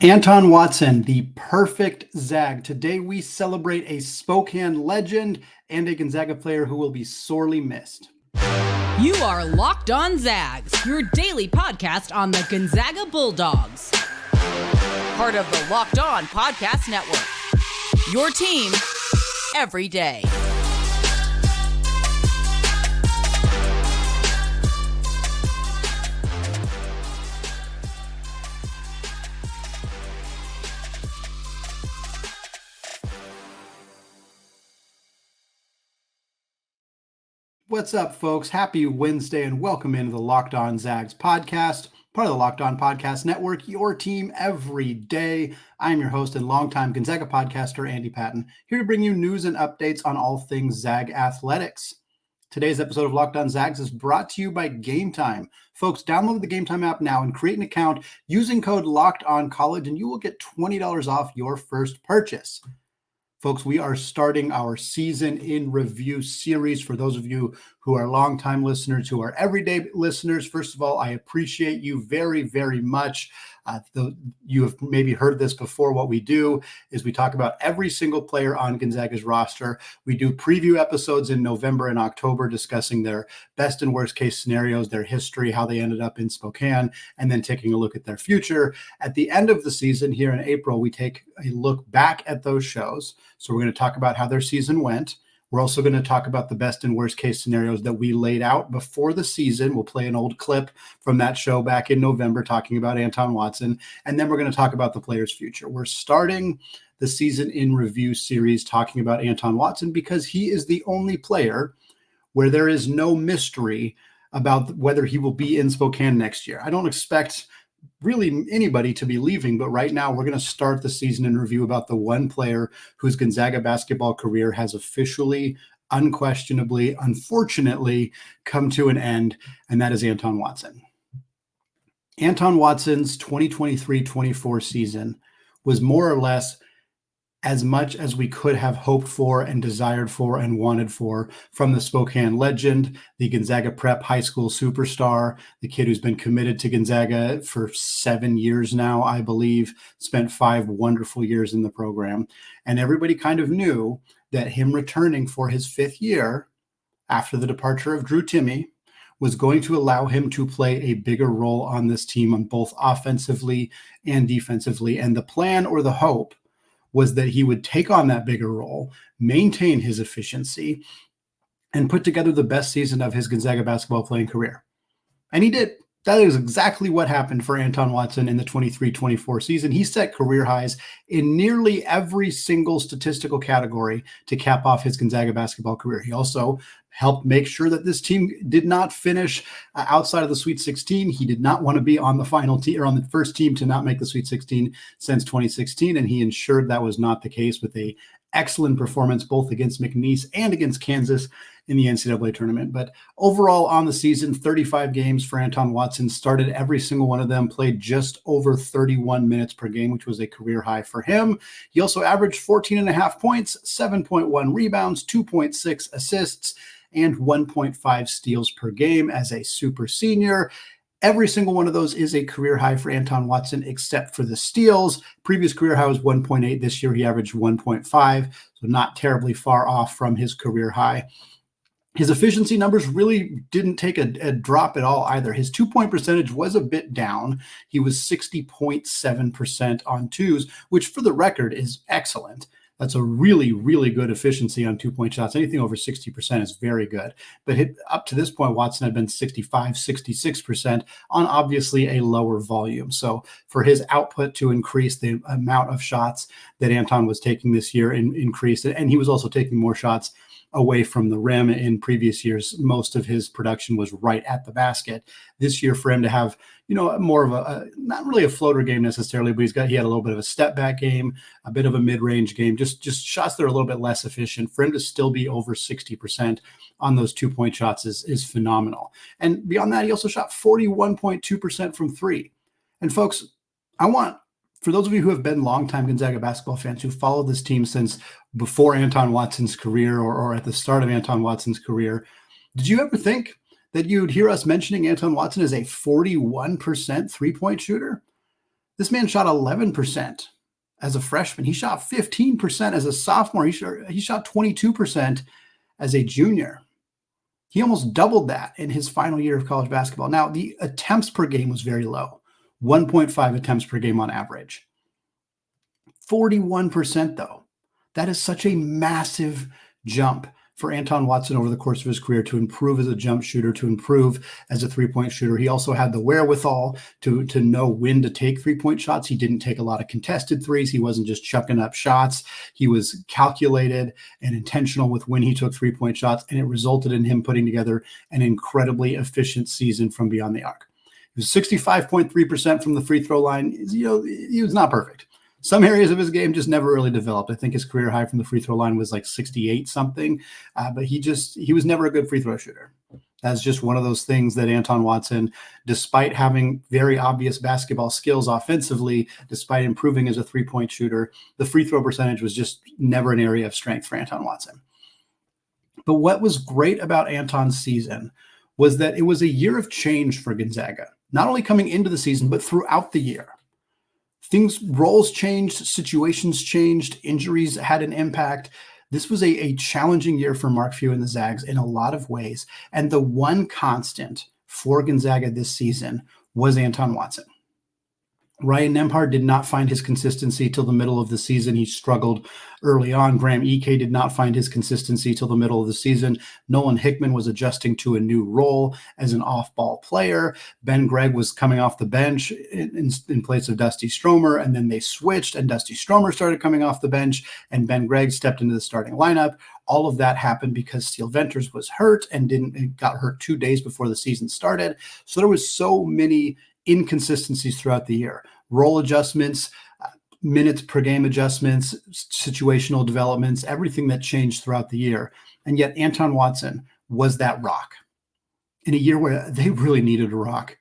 Anton Watson, the perfect Zag. Today we celebrate a Spokane legend and a Gonzaga player who will be sorely missed. You are Locked On Zags, your daily podcast on the Gonzaga Bulldogs. Part of the Locked On Podcast Network. Your team every day. What's up, folks? Happy Wednesday and welcome into the Locked On Zags podcast, part of the Locked On Podcast Network, your team every day. I'm your host and longtime Gonzaga podcaster, Andy Patton, here to bring you news and updates on all things Zag athletics. Today's episode of Locked On Zags is brought to you by Game Time. Folks, download the Game Time app now and create an account using code LOCKEDONCollege and you will get $20 off your first purchase. Folks, we are starting our season in review series. For those of you who are longtime listeners, who are everyday listeners, first of all, I appreciate you very, very much. You have maybe heard this before. What we do is we talk about every single player on Gonzaga's roster. We do preview episodes in November and October discussing their best and worst case scenarios, their history, how they ended up in Spokane, and then taking a look at their future. At the end of the season here in April, we take a look back at those shows. So we're going to talk about how their season went. We're also going to talk about the best and worst case scenarios that we laid out before the season. We'll play an old clip from that show back in November talking about Anton Watson. And then we're going to talk about the player's future. We're starting the season in review series talking about Anton Watson because he is the only player where there is no mystery about whether he will be in Spokane next year. I don't expect really anybody to be leaving, but right now we're going to start the season in review about the one player whose Gonzaga basketball career has officially, unquestionably, unfortunately come to an end, and that is Anton Watson. Anton Watson's 2023-24 season was more or less as much as we could have hoped for and desired for and wanted for from the Spokane legend, the Gonzaga prep high school superstar, the kid who's been committed to Gonzaga for 7 years now, I believe, spent 5 wonderful years in the program. And everybody kind of knew that him returning for his 5th year after the departure of Drew Timme was going to allow him to play a bigger role on this team on both offensively and defensively. And the plan or the hope was that he would take on that bigger role, maintain his efficiency, and put together the best season of his Gonzaga basketball playing career. And he did. That is exactly what happened for Anton Watson in the 23-24 season. He set career highs in nearly every single statistical category to cap off his Gonzaga basketball career. He also helped make sure that this team did not finish outside of the Sweet 16. He did not want to be on the final team or on the first team to not make the Sweet 16 since 2016, and he ensured that was not the case with a excellent performance both against McNeese and against Kansas in the NCAA tournament. But overall on the season, 35 games for Anton Watson, started every single one of them, played just over 31 minutes per game, which was a career high for him. He also averaged 14.5 points, 7.1 rebounds, 2.6 assists, and 1.5 steals per game as a super senior. Every single one of those is a career high for Anton Watson, except for the steals. Previous career high was 1.8. This year, he averaged 1.5, so not terribly far off from his career high. His efficiency numbers really didn't take a drop at all either. His 2-point percentage was a bit down. He was 60.7% on twos, which for the record is excellent. That's a really, really good efficiency on 2-point shots. Anything over 60% is very good. But up to this point, Watson had been 65, 66% on obviously a lower volume. So for his output to increase, the amount of shots that Anton was taking this year increased. And he was also taking more shots away from the rim. In previous years, most of his production was right at the basket. This year, for him to have, more of a not really a floater game necessarily, but he had a little bit of a step back game, a bit of a mid-range game, just shots that are a little bit less efficient. For him to still be over 60% on those 2-point shots is phenomenal. And beyond that, he also shot 41.2% from three. And folks, for those of you who have been longtime Gonzaga basketball fans who followed this team since before Anton Watson's career or at the start of Anton Watson's career, did you ever think that you'd hear us mentioning Anton Watson as a 41% three-point shooter? This man shot 11% as a freshman. He shot 15% as a sophomore. He shot 22% as a junior. He almost doubled that in his final year of college basketball. Now, the attempts per game was very low, 1.5 attempts per game on average. 41% though. That is such a massive jump for Anton Watson over the course of his career to improve as a jump shooter, to improve as a three-point shooter. He also had the wherewithal to know when to take three-point shots. He didn't take a lot of contested threes. He wasn't just chucking up shots. He was calculated and intentional with when he took three-point shots, and it resulted in him putting together an incredibly efficient season from beyond the arc. He was 65.3% from the free throw line. He was not perfect. Some areas of his game just never really developed. I think his career high from the free throw line was like 68 something, but he was never a good free throw shooter. That's just one of those things that Anton Watson, despite having very obvious basketball skills offensively, despite improving as a three-point shooter, the free throw percentage was just never an area of strength for Anton Watson. But what was great about Anton's season was that it was a year of change for Gonzaga, not only coming into the season, but throughout the year. Roles changed, situations changed, injuries had an impact. This was a challenging year for Mark Few and the Zags in a lot of ways. And the one constant for Gonzaga this season was Anton Watson. Ryan Nembhard did not find his consistency till the middle of the season. He struggled early on. Graham Ike did not find his consistency till the middle of the season. Nolan Hickman was adjusting to a new role as an off-ball player. Ben Gregg was coming off the bench in place of Dusty Stromer, and then they switched, and Dusty Stromer started coming off the bench, and Ben Gregg stepped into the starting lineup. All of that happened because Steele Venters was hurt and got hurt 2 days before the season started. So there was so many inconsistencies throughout the year. Role adjustments, minutes per game adjustments, situational developments, everything that changed throughout the year. And yet Anton Watson was that rock in a year where they really needed a rock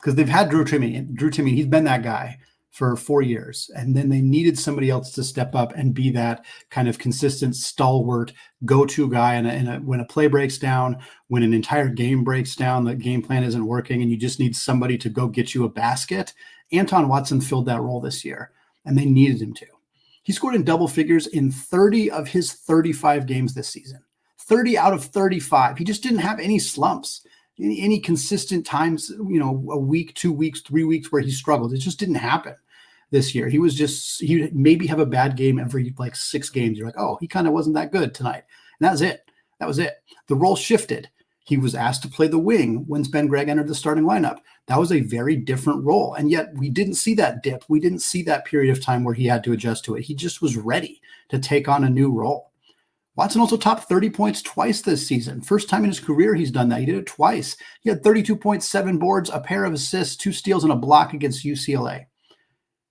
because they've had Drew Timme, he's been that guy for 4 years. And then they needed somebody else to step up and be that kind of consistent, stalwart, go-to guy when a play breaks down, when an entire game breaks down, the game plan isn't working, and you just need somebody to go get you a basket. Anton Watson filled that role this year, and they needed him to. He scored in double figures in 30 of his 35 games this season. 30 out of 35. He just didn't have any slumps, any consistent times, a week, 2 weeks, 3 weeks where he struggled. It just didn't happen this year. He would maybe have a bad game every 6 games. You're like, oh, he kind of wasn't that good tonight. And that was it. The role shifted. He was asked to play the wing when Ben Gregg entered the starting lineup. That was a very different role. And yet we didn't see that dip. We didn't see that period of time where he had to adjust to it. He just was ready to take on a new role. Watson also topped 30 points twice this season. First time in his career he's done that. He did it twice. He had 32.7 boards, a pair of assists, 2 steals, and a block against UCLA.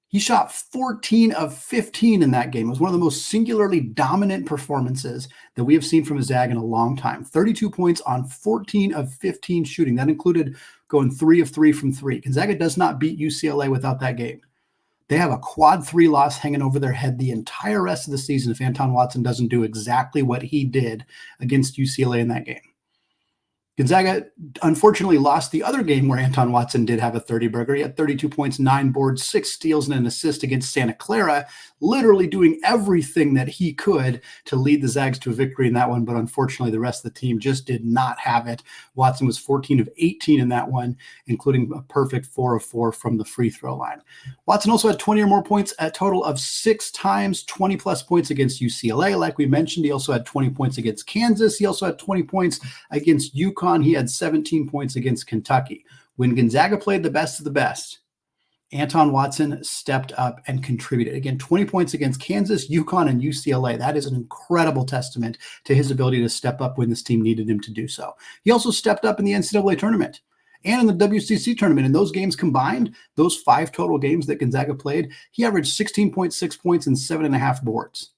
He shot 14 of 15 in that game. It was one of the most singularly dominant performances that we have seen from a Zag in a long time. 32 points on 14 of 15 shooting. That included going 3 of 3 from 3. Gonzaga does not beat UCLA without that game. They have a quad 3 loss hanging over their head the entire rest of the season if Anton Watson doesn't do exactly what he did against UCLA in that game. Gonzaga unfortunately lost the other game where Anton Watson did have a 30-burger. He had 32 points, 9 boards, 6 steals, and an assist against Santa Clara, literally doing everything that he could to lead the Zags to a victory in that one. But unfortunately, the rest of the team just did not have it. Watson was 14 of 18 in that one, including a perfect 4 of 4 from the free throw line. Watson also had 20 or more points, a total of 6 times, 20-plus points against UCLA. Like we mentioned, he also had 20 points against Kansas. He also had 20 points against UConn. He had 17 points against Kentucky. When Gonzaga played the best of the best, Anton Watson stepped up and contributed. Again, 20 points against Kansas, UConn, and UCLA. That is an incredible testament to his ability to step up when this team needed him to do so. He also stepped up in the NCAA Tournament and in the WCC Tournament. In those games combined, those 5 total games that Gonzaga played, he averaged 16.6 points and 7.5 boards.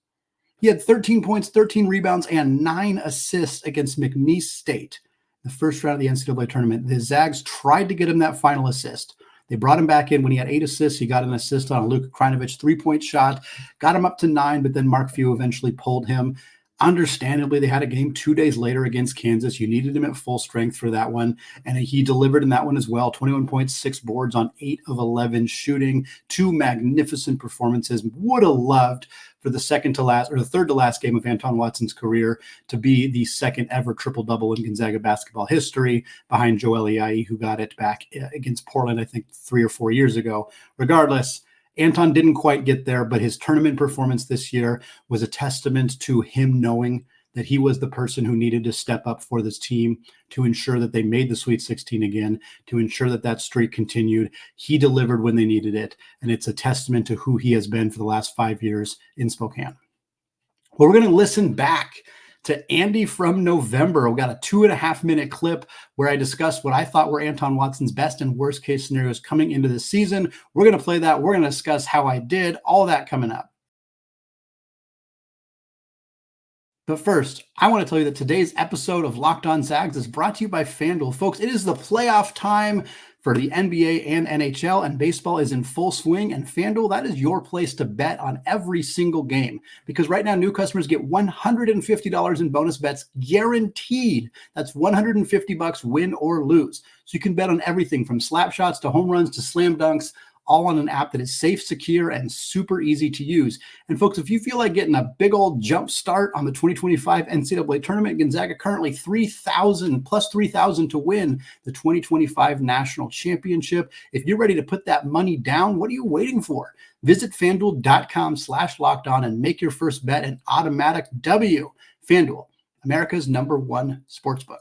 He had 13 points, 13 rebounds, and 9 assists against McNeese State. The first round of the NCAA tournament, the Zags tried to get him that final assist. They brought him back in when he had 8 assists. He got an assist on a Luka Krajinovic 3-point shot, got him up to 9, but then Mark Few eventually pulled him. Understandably, they had a game 2 days later against Kansas. You needed him at full strength for that one, and he delivered in that one as well. 21.6 boards on 8 of 11 shooting. Two magnificent performances. Would have loved for the second to last or the third to last game of Anton Watson's career to be the second ever triple-double in Gonzaga basketball history, behind Joel Ayayi, who got it back against Portland, I think 3 or 4 years ago. Regardless, Anton didn't quite get there, but his tournament performance this year was a testament to him knowing that he was the person who needed to step up for this team to ensure that they made the Sweet 16 again, to ensure that that streak continued. He delivered when they needed it, and it's a testament to who he has been for the last 5 years in Spokane. Well, we're going to listen back to Andy from November. We got a 2.5-minute clip where I discussed what I thought were Anton Watson's best and worst case scenarios coming into the season. We're going to play that. We're going to discuss how I did, all that coming up. But first, I want to tell you that today's episode of Locked On Zags is brought to you by FanDuel. Folks, it is the playoff time for the NBA and NHL, and baseball is in full swing, and FanDuel, that is your place to bet on every single game. Because right now, new customers get $150 in bonus bets guaranteed. That's $150 win or lose. So you can bet on everything from slap shots to home runs to slam dunks, all on an app that is safe, secure, and super easy to use. And folks, if you feel like getting a big old jump start on the 2025 NCAA Tournament, Gonzaga currently 3,000 plus 3,000 to win the 2025 National Championship. If you're ready to put that money down, what are you waiting for? Visit FanDuel.com/lockedon and make your first bet an automatic W. FanDuel, America's #1 sportsbook.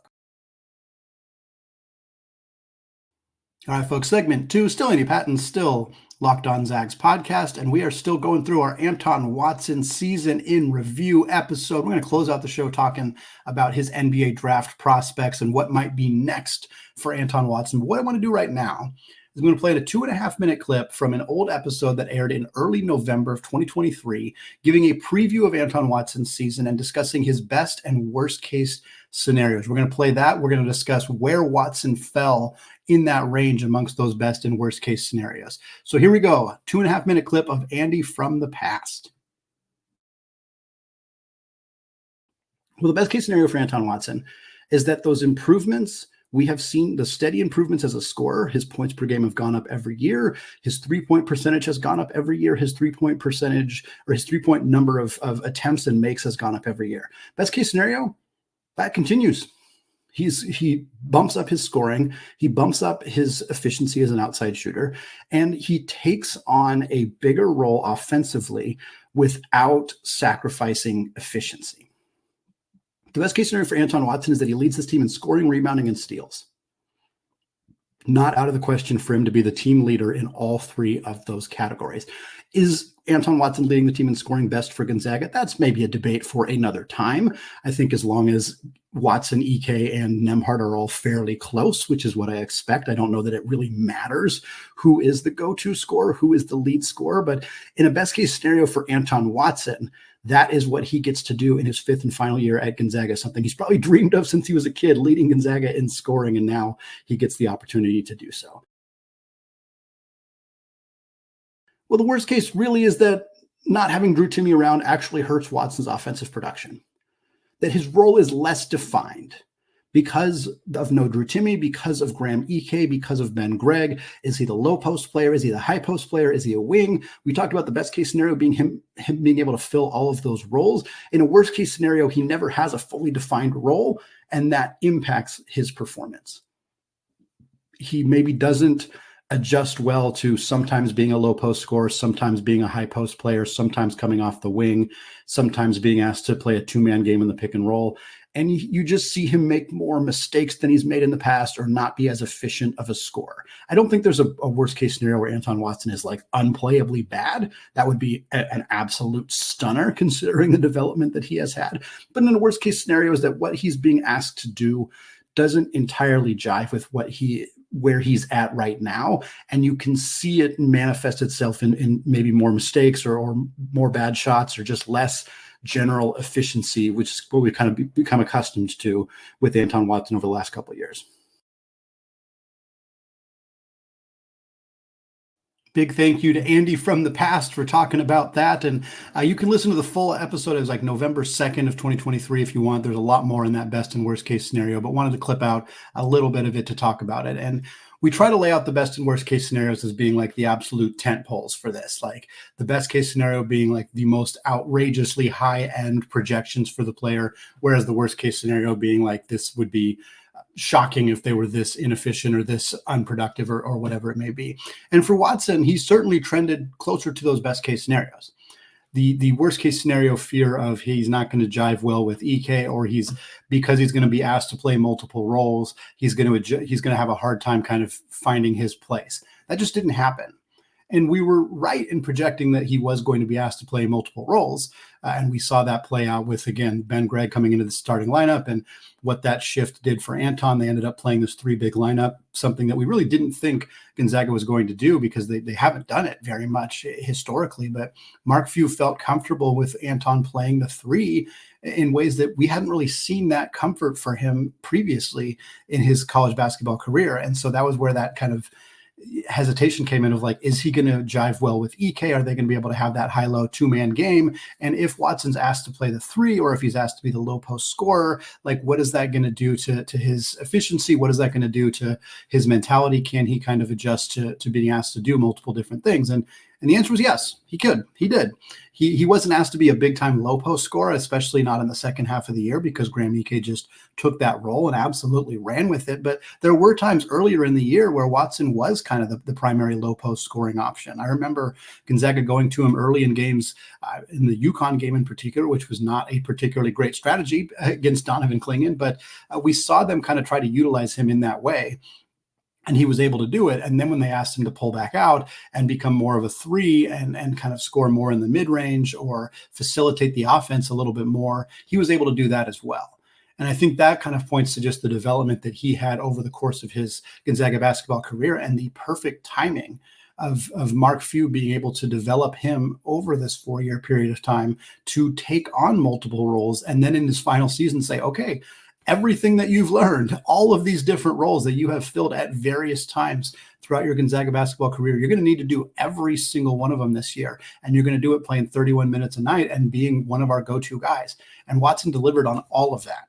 All right, folks, segment 2, still Andy Patton, still Locked On Zags podcast, and we are still going through our Anton Watson season in review episode. We're going to close out the show talking about his NBA draft prospects and what might be next for Anton Watson. But what I want to do right now is I'm going to play a 2.5-minute clip from an old episode that aired in early November of 2023, giving a preview of Anton Watson's season and discussing his best and worst case scenarios. We're going to play that. We're going to discuss where Watson fell in that range amongst those best and worst case scenarios. So here we go. 2.5-minute clip of Andy from the past. Well, the best case scenario for Anton Watson is that those improvements, we have seen the steady improvements as a scorer. His points per game have gone up every year. His three-point percentage has gone up every year. His three-point percentage, or his three-point number of attempts and makes, has gone up every year. Best case scenario, that continues. He bumps up his scoring. He bumps up his efficiency as an outside shooter, and he takes on a bigger role offensively without sacrificing efficiency. The best case scenario for Anton Watson is that he leads his team in scoring, rebounding, and steals. Not out of the question for him to be the team leader in all three of those categories. Is Anton Watson leading the team in scoring best for Gonzaga? That's maybe a debate for another time. I think as long as Watson, EK, and Nembhard are all fairly close, which is what I expect. I don't know that it really matters who is the go-to scorer, who is the lead scorer, but in a best case scenario for Anton Watson, that is what he gets to do in his 5th and final year at Gonzaga, something he's probably dreamed of since he was a kid, leading Gonzaga in scoring, and now he gets the opportunity to do so. Well, the worst case really is that not having Drew Timme around actually hurts Watson's offensive production, that his role is less defined because of no Drew Timme, because of Graham Ike, because of Ben Gregg. Is he the low post player? Is he the high post player? Is he a wing? We talked about the best case scenario being him being able to fill all of those roles. In a worst case scenario, he never has a fully defined role, and that impacts his performance. He maybe doesn't adjust well to sometimes being a low post scorer, sometimes being a high post player, sometimes coming off the wing, sometimes being asked to play a 2-man game in the pick and roll. And you just see him make more mistakes than he's made in the past, or not be as efficient of a scorer. I don't think there's a worst case scenario where Anton Watson is like unplayably bad. That would be an absolute stunner considering the development that he has had. But in the worst case scenario is that what he's being asked to do doesn't entirely jive with where he's at right now. And you can see it manifest itself in maybe more mistakes or more bad shots, or just less general efficiency, which is what we've kind of become accustomed to with Anton Watson over the last couple of years. Big thank you to Andy from the past for talking about that. And you can listen to the full episode. It was like November 2nd of 2023 if you want. There's a lot more in that best and worst case scenario, but wanted to clip out a little bit of it to talk about it. And we try to lay out the best and worst case scenarios as being like the absolute tent poles for this. Like the best case scenario being like the most outrageously high end projections for the player, whereas the worst case scenario being like this would be shocking if they were this inefficient or this unproductive or whatever it may be. And for Watson, he's certainly trended closer to those best case scenarios. The worst case scenario fear of he's not going to jive well with EK, or because he's going to be asked to play multiple roles, he's going to have a hard time kind of finding his place. That just didn't happen. And we were right in projecting that he was going to be asked to play multiple roles. And we saw that play out with, again, Ben Gregg coming into the starting lineup and what that shift did for Anton. They ended up playing this 3-big lineup, something that we really didn't think Gonzaga was going to do because they haven't done it very much historically. But Mark Few felt comfortable with Anton playing the 3 in ways that we hadn't really seen that comfort for him previously in his college basketball career. And so that was where that kind of hesitation came in of like, is he going to jive well with EK? Are they going to be able to have that high-low 2-man game? And if Watson's asked to play the 3, or if he's asked to be the low post scorer, like what is that going to do to his efficiency? What is that going to do to his mentality? Can he kind of adjust to being asked to do multiple different things? And the answer was yes, he could. He did. He wasn't asked to be a big-time low-post scorer, especially not in the second half of the year, because Graham Ike just took that role and absolutely ran with it. But there were times earlier in the year where Watson was kind of the primary low-post scoring option. I remember Gonzaga going to him early in games, in the UConn game in particular, which was not a particularly great strategy against Donovan Clingan, but we saw them kind of try to utilize him in that way. And he was able to do it. And then when they asked him to pull back out and become more of a 3 and kind of score more in the mid-range or facilitate the offense a little bit more, he was able to do that as well. And I think that kind of points to just the development that he had over the course of his Gonzaga basketball career and the perfect timing of Mark Few being able to develop him over this 4-year period of time to take on multiple roles. And then in his final season say, okay, everything that you've learned, all of these different roles that you have filled at various times throughout your Gonzaga basketball career, you're going to need to do every single one of them this year. And you're going to do it playing 31 minutes a night and being one of our go-to guys. And Watson delivered on all of that.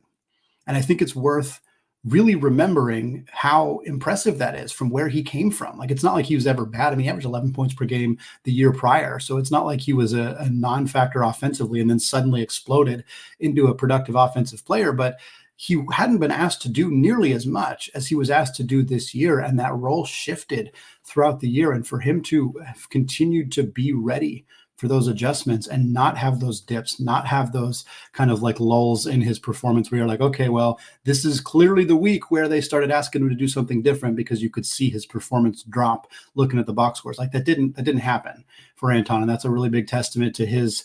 And I think it's worth really remembering how impressive that is from where he came from. Like, it's not like he was ever bad. I mean, he averaged 11 points per game the year prior. So it's not like he was a non-factor offensively and then suddenly exploded into a productive offensive player. But he hadn't been asked to do nearly as much as he was asked to do this year. And that role shifted throughout the year. And for him to have continued to be ready for those adjustments and not have those dips, not have those kind of like lulls in his performance where you're like, okay, well, this is clearly the week where they started asking him to do something different, because you could see his performance drop looking at the box scores. Like that didn't happen for Anton. And that's a really big testament to his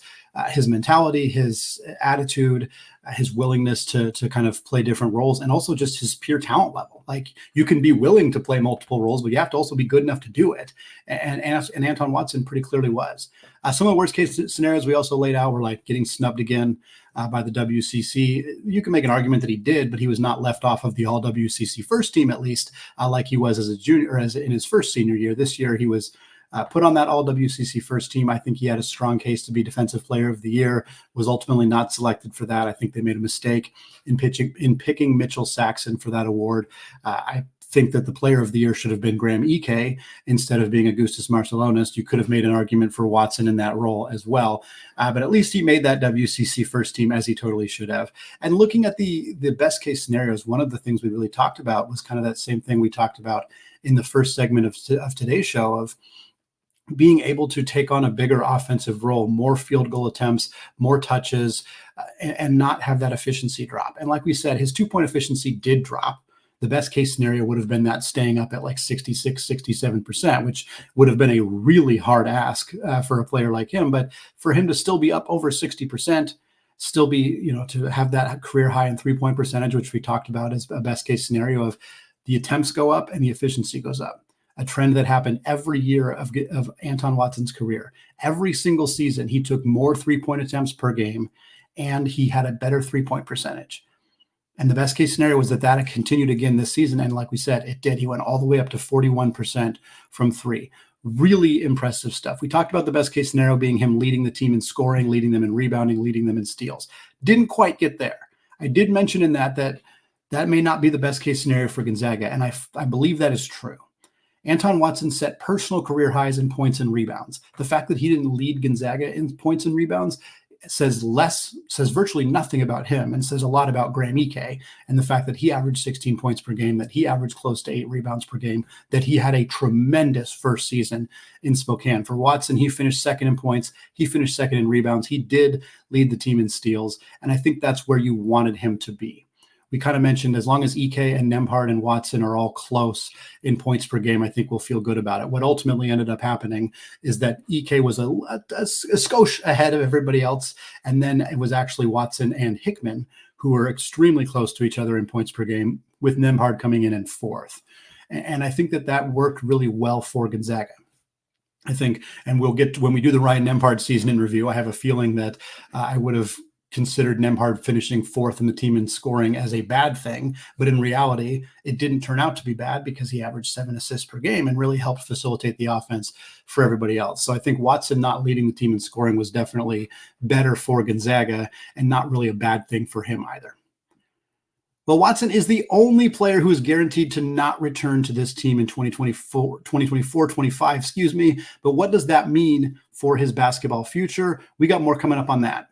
mentality, his attitude, his willingness to kind of play different roles, and also just his pure talent level. Like, you can be willing to play multiple roles, but you have to also be good enough to do it. And Anton Watson pretty clearly was. Some of the worst case scenarios we also laid out were like getting snubbed again by the WCC. You can make an argument that he did, but he was not left off of the All WCC First Team, at least like he was as a junior, or as in his first senior year. This year he was put on that All WCC First Team. I think he had a strong case to be Defensive Player of the Year, was ultimately not selected for that. I think they made a mistake in picking Mitchell Saxon for that award. I think that the Player of the Year should have been Graham Ike instead of being Augustus Marcellonis. You could have made an argument for Watson in that role as well. But at least he made that WCC First Team, as he totally should have. And looking at the best case scenarios, one of the things we really talked about was kind of that same thing we talked about in the first segment of today's show, of being able to take on a bigger offensive role, more field goal attempts, more touches, and not have that efficiency drop. And like we said, his 2-point efficiency did drop. The best case scenario would have been that staying up at like 66, 67%, which would have been a really hard ask for a player like him. But for him to still be up over 60%, still be, to have that career high in 3-point percentage, which we talked about as a best case scenario of the attempts go up and the efficiency goes up. A trend that happened every year of Anton Watson's career. Every single season, he took more 3-point attempts per game, and he had a better 3-point percentage. And the best case scenario was that continued again this season. And like we said, it did. He went all the way up to 41% from 3. Really impressive stuff. We talked about the best case scenario being him leading the team in scoring, leading them in rebounding, leading them in steals. Didn't quite get there. I did mention in that may not be the best case scenario for Gonzaga, and I believe that is true. Anton Watson set personal career highs in points and rebounds. The fact that he didn't lead Gonzaga in points and rebounds says virtually nothing about him, and says a lot about Graham Ike and the fact that he averaged 16 points per game, that he averaged close to 8 rebounds per game, that he had a tremendous first season in Spokane. For Watson, he finished second in points. He finished second in rebounds. He did lead the team in steals, and I think that's where you wanted him to be. We kind of mentioned as long as Ike and Nembhard and Watson are all close in points per game, I think we'll feel good about it. What ultimately ended up happening is that Ike was a skosh ahead of everybody else, and then it was actually Watson and Hickman who were extremely close to each other in points per game, with Nembhard coming in fourth. And I think that worked really well for Gonzaga. I think, and we'll get to, when we do the Ryan Nembhard season in review, I have a feeling that I would have considered Nembhard finishing fourth in the team in scoring as a bad thing, but in reality, it didn't turn out to be bad because he averaged 7 assists per game and really helped facilitate the offense for everybody else. So I think Watson not leading the team in scoring was definitely better for Gonzaga and not really a bad thing for him either. Well, Watson is the only player who is guaranteed to not return to this team in 2024-25, But what does that mean for his basketball future? We got more coming up on that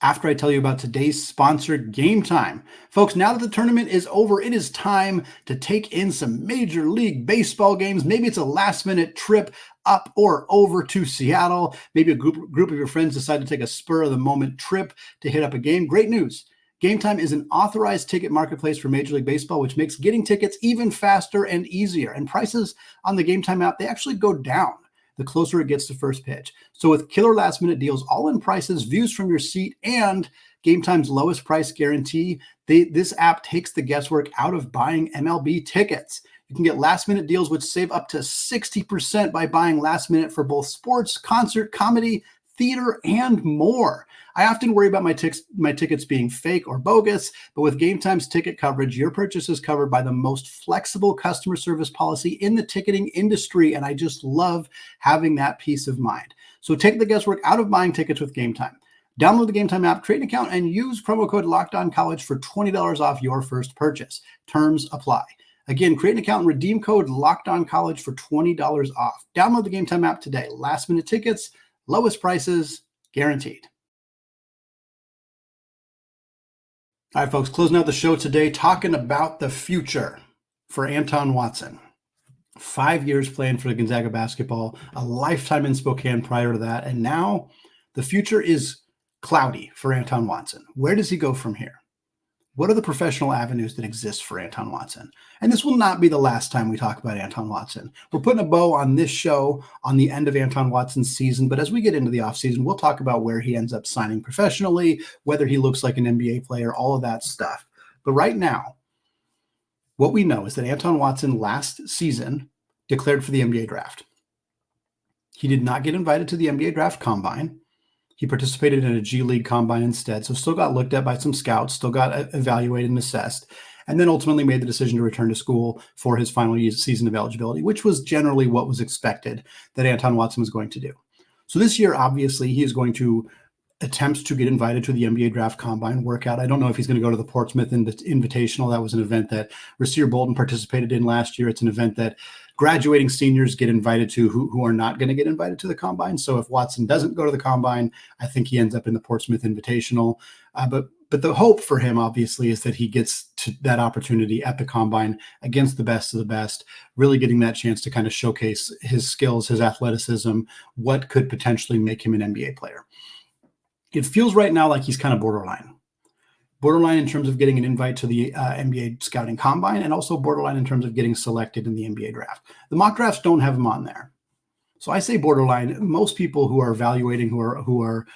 after I tell you about today's sponsor, Game Time. Folks, now that the tournament is over, it is time to take in some Major League Baseball games. Maybe it's a last-minute trip up or over to Seattle. Maybe a group of your friends decide to take a spur-of-the-moment trip to hit up a game. Great news. Game Time is an authorized ticket marketplace for Major League Baseball, which makes getting tickets even faster and easier. And prices on the Game Time app, they actually go down the closer it gets to first pitch. So with killer last-minute deals, all-in prices, views from your seat, and Game Time's lowest price guarantee, this app takes the guesswork out of buying MLB tickets. You can get last-minute deals which save up to 60% by buying last-minute for both sports, concert, comedy, theater, and more. I often worry about my tickets being fake or bogus, but with Game Time's ticket coverage, your purchase is covered by the most flexible customer service policy in the ticketing industry, and I just love having that peace of mind. So take the guesswork out of buying tickets with Game Time. Download the Game Time app, create an account, and use promo code LOCKEDONCollege for $20 off your first purchase. Terms apply. Again, create an account and redeem code LOCKEDONCollege for $20 off. Download the Game Time app today. Last-minute tickets, lowest prices, guaranteed. All right, folks, closing out the show today, talking about the future for Anton Watson. 5 years playing for the Gonzaga basketball, a lifetime in Spokane prior to that, and now the future is cloudy for Anton Watson. Where does he go from here? What are the professional avenues that exist for Anton Watson? And this will not be the last time we talk about Anton Watson. We're putting a bow on this show on the end of Anton Watson's season, but as we get into the offseason, we'll talk about where he ends up signing professionally, whether he looks like an NBA player, all of that stuff. But right now, what we know is that Anton Watson last season declared for the NBA draft. He did not get invited to the NBA draft combine. He participated in a G League combine instead, so still got looked at by some scouts, still got evaluated and assessed, and then ultimately made the decision to return to school for his final season of eligibility, which was generally what was expected that Anton Watson was going to do. So this year, obviously, he is going to attempt to get invited to the NBA draft combine workout. I don't know if he's going to go to the Portsmouth Invitational. That was an event that Rasir Bolton participated in last year. It's an event that graduating seniors get invited to who are not going to get invited to the combine. So if Watson doesn't go to the combine, I think he ends up in the Portsmouth Invitational. But the hope for him, obviously, is that he gets to that opportunity at the combine against the best of the best, really getting that chance to kind of showcase his skills, his athleticism, what could potentially make him an NBA player. It feels right now like he's kind of borderline in terms of getting an invite to the NBA scouting combine, and also borderline in terms of getting selected in the NBA draft. The mock drafts don't have him on there. So I say borderline. Most people who are evaluating, who are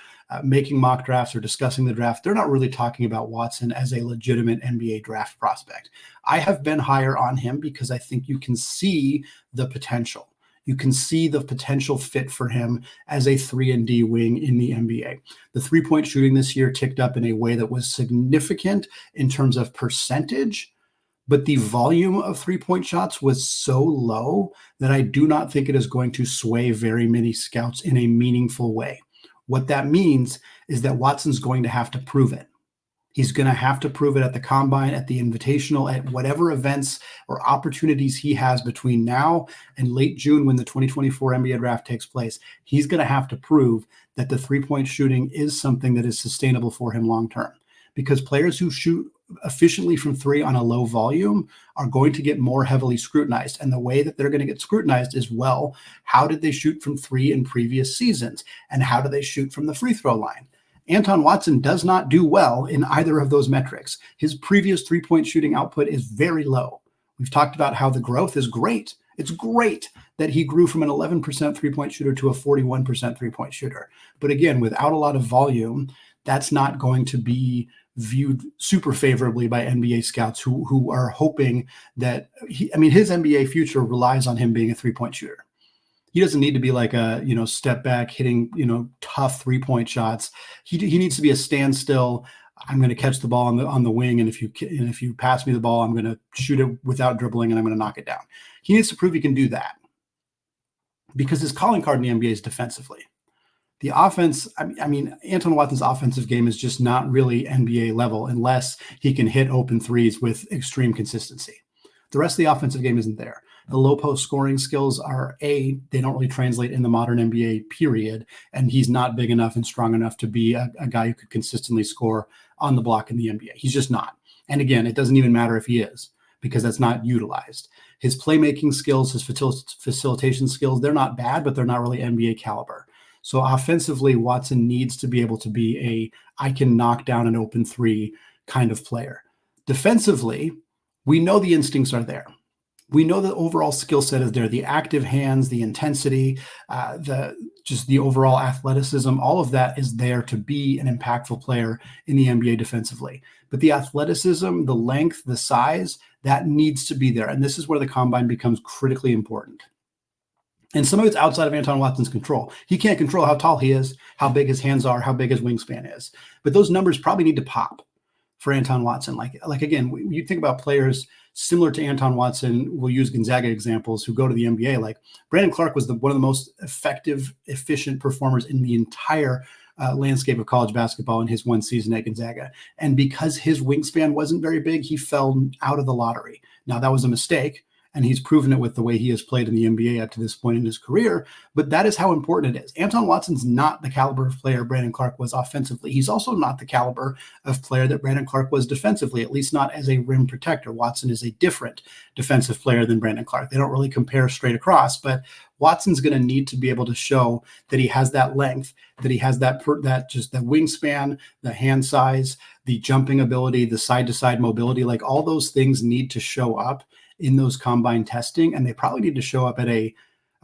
making mock drafts or discussing the draft, they're not really talking about Watson as a legitimate NBA draft prospect. I have been higher on him because I think you can see the potential. You can see the potential fit for him as a 3-and-D wing in the NBA. The three-point shooting this year ticked up in a way that was significant in terms of percentage, but the volume of three-point shots was so low that I do not think it is going to sway very many scouts in a meaningful way. What that means is that Watson's going to have to prove it. He's going to have to prove it at the combine, at the invitational, at whatever events or opportunities he has between now and late June when the 2024 NBA draft takes place. He's going to have to prove that the three-point shooting is something that is sustainable for him long-term, because players who shoot efficiently from three on a low volume are going to get more heavily scrutinized. And the way that they're going to get scrutinized is, well, how did they shoot from three in previous seasons? And how do they shoot from the free throw line? Anton Watson does not do well in either of those metrics. His previous three-point shooting output is very low. We've talked about how the growth is great. It's great that he grew from an 11% three-point shooter to a 41% three-point shooter. But again, without a lot of volume, that's not going to be viewed super favorably by NBA scouts who are hoping that his NBA future relies on him being a three-point shooter. He doesn't need to be like a, step back hitting, tough three-point shots. He needs to be a standstill. I'm going to catch the ball on the wing, and if you pass me the ball, I'm going to shoot it without dribbling, and I'm going to knock it down. He needs to prove he can do that, because his calling card in the NBA is defensively. The offense, Anton Watson's offensive game is just not really NBA level unless he can hit open threes with extreme consistency. The rest of the offensive game isn't there. The low post scoring skills are they don't really translate in the modern NBA, period. And he's not big enough and strong enough to be a guy who could consistently score on the block in the NBA. He's just not. And again, it doesn't even matter if he is, because that's not utilized. His playmaking skills, his facilitation skills, they're not bad, but they're not really NBA caliber. So offensively, Watson needs to be able to be I can knock down an open three kind of player. Defensively, we know the instincts are there. We know the overall skill set is there. The active hands, the intensity, the overall athleticism, all of that is there to be an impactful player in the NBA defensively. But the athleticism, the length, the size, that needs to be there. And this is where the combine becomes critically important. And some of it's outside of Anton Watson's control. He can't control how tall he is, how big his hands are, how big his wingspan is. But those numbers probably need to pop for Anton Watson. Like again, you think about players similar to Anton Watson, we'll use Gonzaga examples, who go to the NBA. Like Brandon Clark was one of the most effective, efficient performers in the entire landscape of college basketball in his one season at Gonzaga. And because his wingspan wasn't very big, he fell out of the lottery. Now, that was a mistake, and he's proven it with the way he has played in the NBA up to this point in his career. But that is how important it is. Anton Watson's not the caliber of player Brandon Clark was offensively. He's also not the caliber of player that Brandon Clark was defensively, at least not as a rim protector. Watson is a different defensive player than Brandon Clark. They don't really compare straight across, but Watson's going to need to be able to show that he has that length, that he has that wingspan, the hand size, the jumping ability, the side-to-side mobility. Like all those things need to show up in those combine testing, and they probably need to show up at a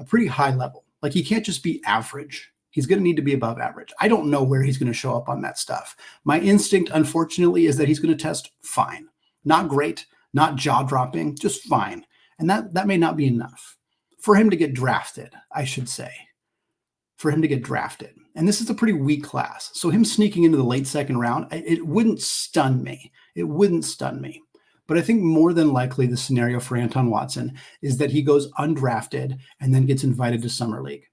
pretty high level. Like he can't just be average. He's going to need to be above average. I don't know where he's going to show up on that stuff. My instinct, unfortunately, is that he's going to test fine. Not great, not jaw-dropping, just fine. And that may not be enough for him to get drafted, I should say. For him to get drafted. And this is a pretty weak class. So him sneaking into the late second round, it wouldn't stun me. It wouldn't stun me. But I think more than likely the scenario for Anton Watson is that he goes undrafted and then gets invited to Summer League.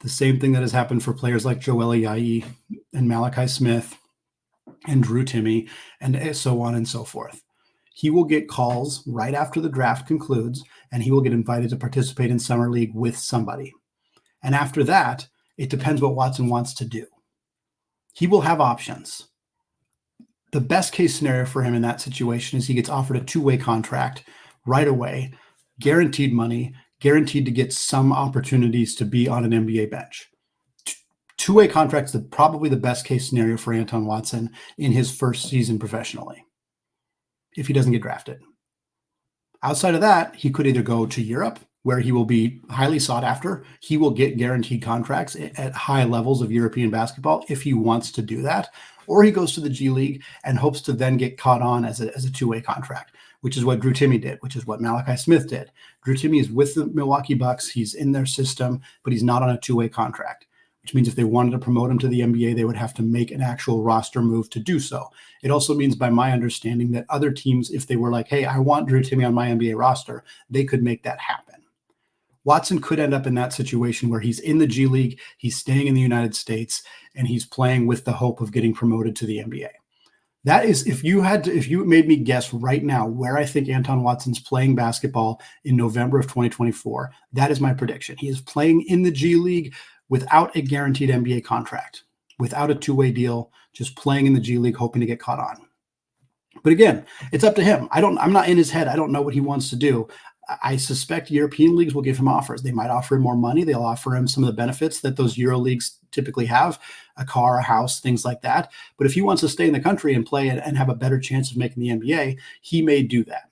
The same thing that has happened for players like Joel Ayayi and Malachi Smith and Drew Timme and so on and so forth. He will get calls right after the draft concludes, and he will get invited to participate in Summer League with somebody. And after that, it depends what Watson wants to do. He will have options. The best case scenario for him in that situation is he gets offered a two-way contract right away, guaranteed money, guaranteed to get some opportunities to be on an NBA bench. Two-way contracts is probably the best case scenario for Anton Watson in his first season professionally, if he doesn't get drafted. Outside of that, he could either go to Europe, where he will be highly sought after. He will get guaranteed contracts at high levels of European basketball if he wants to do that. Or he goes to the G League and hopes to then get caught on as a two-way contract, which is what Drew Timme did, which is what Malachi Smith did. Drew Timme is with the Milwaukee Bucks. He's in their system, but he's not on a two-way contract. which means if they wanted to promote him to the NBA, they would have to make an actual roster move to do so. It also means, by my understanding, that other teams, if they were like, hey, I want Drew Timme on my NBA roster, they could make that happen. Watson could end up in that situation where he's in the G League, he's staying in the United States, and he's playing with the hope of getting promoted to the NBA. That is, if you made me guess right now where I think Anton Watson's playing basketball in November of 2024, that is my prediction. He is playing in the G League without a guaranteed NBA contract, without a two-way deal, just playing in the G League, hoping to get caught on. But again, it's up to him. I'm not in his head. I don't know what he wants to do. I suspect European leagues will give him offers. They might offer him more money. They'll offer him some of the benefits that those Euro leagues typically have, a car, a house, things like that. But if he wants to stay in the country and play and have a better chance of making the NBA, he may do that.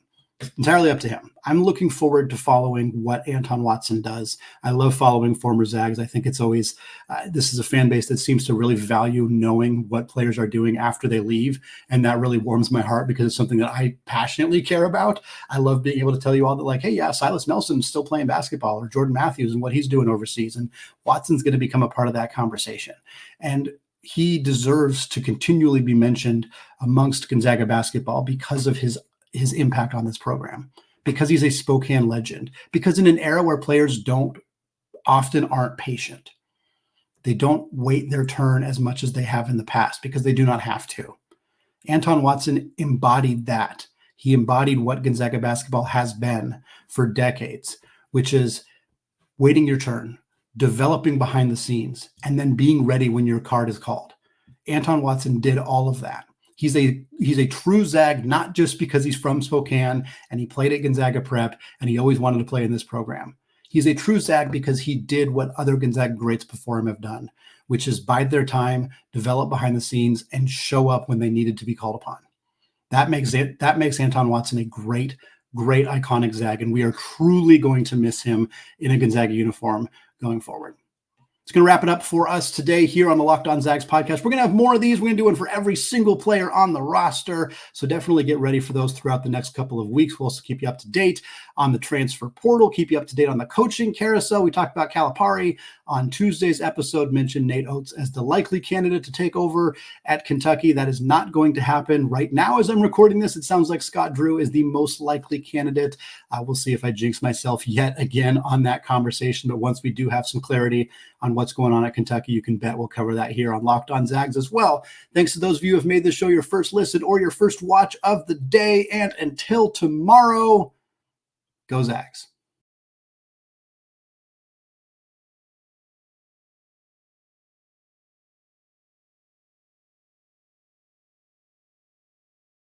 Entirely up to him. I'm looking forward to following what Anton Watson does. I love following former Zags. I think it's always, this is a fan base that seems to really value knowing what players are doing after they leave. And that really warms my heart because it's something that I passionately care about. I love being able to tell you all that, like, hey, yeah, Silas Nelson's still playing basketball, or Jordan Matthews and what he's doing overseas. And Watson's going to become a part of that conversation. And he deserves to continually be mentioned amongst Gonzaga basketball because of his impact on this program, because he's a Spokane legend, because in an era where players aren't patient, they don't wait their turn as much as they have in the past because they do not have to. Anton Watson embodied that. He embodied what Gonzaga basketball has been for decades, which is waiting your turn, developing behind the scenes, and then being ready when your card is called. Anton Watson did all of that. He's a true Zag, not just because he's from Spokane and he played at Gonzaga Prep and he always wanted to play in this program. He's a true Zag because he did what other Gonzaga greats before him have done, which is bide their time, develop behind the scenes, and show up when they needed to be called upon. That makes Anton Watson a great, great iconic Zag, and we are truly going to miss him in a Gonzaga uniform going forward. It's going to wrap it up for us today here on the Locked On Zags podcast. We're going to have more of these. We're going to do one for every single player on the roster. So definitely get ready for those throughout the next couple of weeks. We'll also keep you up to date on the transfer portal, keep you up to date on the coaching carousel. We talked about Calipari on Tuesday's episode, mentioned Nate Oates as the likely candidate to take over at Kentucky. That is not going to happen right now. As I'm recording this, it sounds like Scott Drew is the most likely candidate. We'll see if I jinx myself yet again on that conversation. But once we do have some clarity on what's going on at Kentucky, you can bet we'll cover that here on Locked On Zags as well. Thanks to those of you who have made this show your first listen or your first watch of the day. And until tomorrow, go Zags.